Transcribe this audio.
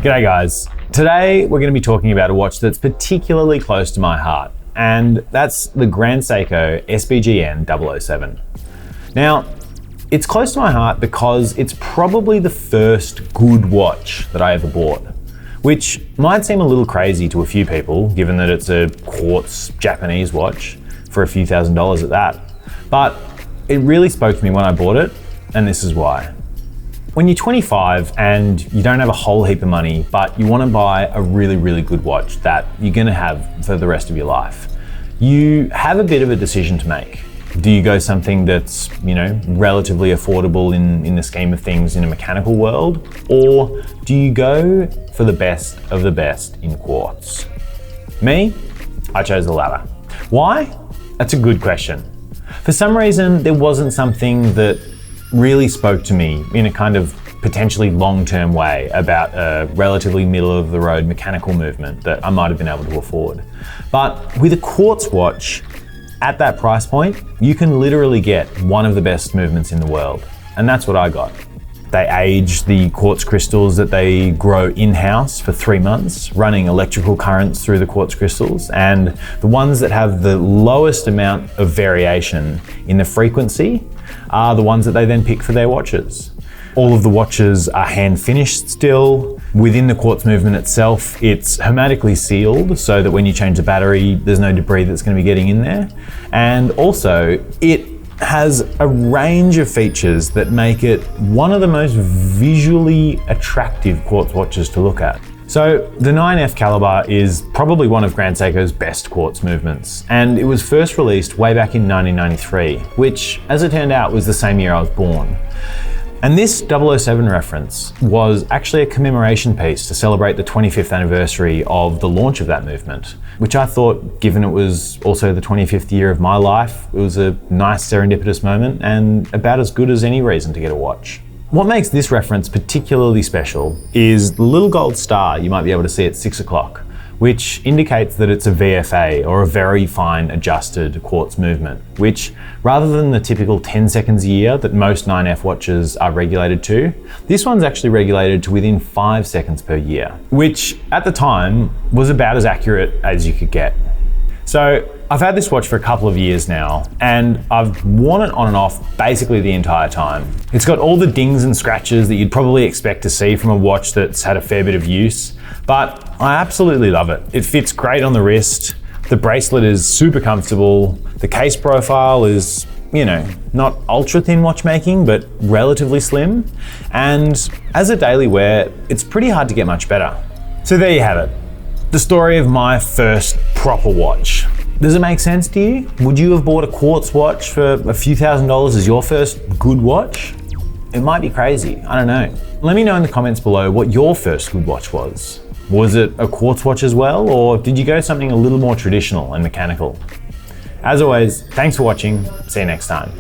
G'day guys. Today we're going to be talking about a watch that's particularly close to my heart, and that's the Grand Seiko SBGN 007. Now, it's close to my heart because it's probably the first good watch that I ever bought, which might seem a little crazy to a few people given that it's a quartz Japanese watch for a few $1,000s at that. But it really spoke to me when I bought it, and this is why. When you're 25 and you don't have a whole heap of money, but you want to buy a really, really good watch that you're going to have for the rest of your life, you have a bit of a decision to make. Do you go something that's, relatively affordable in the scheme of things in a mechanical world? Or do you go for the best of the best in quartz? Me, I chose the latter. Why? That's a good question. For some reason, there wasn't something that really spoke to me in a kind of potentially long-term way about a relatively middle-of-the-road mechanical movement that I might have been able to afford. But with a quartz watch, at that price point, you can literally get one of the best movements in the world. And that's what I got. They age the quartz crystals that they grow in-house for 3 months, running electrical currents through the quartz crystals, and the ones that have the lowest amount of variation in the frequency are the ones that they then pick for their watches. All of the watches are hand finished still. Within the quartz movement itself, it's hermetically sealed so that when you change the battery, there's no debris that's going to be getting in there. And also, it has a range of features that make it one of the most visually attractive quartz watches to look at. So the 9F caliber is probably one of Grand Seiko's best quartz movements, and it was first released way back in 1993, which, as it turned out, was the same year I was born. And this 007 reference was actually a commemoration piece to celebrate the 25th anniversary of the launch of that movement, which I thought, given it was also the 25th year of my life, it was a nice serendipitous moment and about as good as any reason to get a watch. What makes this reference particularly special is the little gold star you might be able to see at 6 o'clock, which indicates that it's a VFA, or a very fine adjusted quartz movement, which rather than the typical 10 seconds a year that most 9F watches are regulated to, this one's actually regulated to within 5 seconds per year, which at the time was about as accurate as you could get. So I've had this watch for a couple of years now, and I've worn it on and off basically the entire time. It's got all the dings and scratches that you'd probably expect to see from a watch that's had a fair bit of use, but I absolutely love it. It fits great on the wrist, the bracelet is super comfortable, the case profile is, not ultra thin watchmaking, but relatively slim, and as a daily wear, it's pretty hard to get much better. So there you have it. The story of my first proper watch. Does it make sense to you? Would you have bought a quartz watch for a few $1,000s as your first good watch? It might be crazy, I don't know. Let me know in the comments below what your first good watch was. Was it a quartz watch as well, or did you go something a little more traditional and mechanical? As always, thanks for watching, see you next time.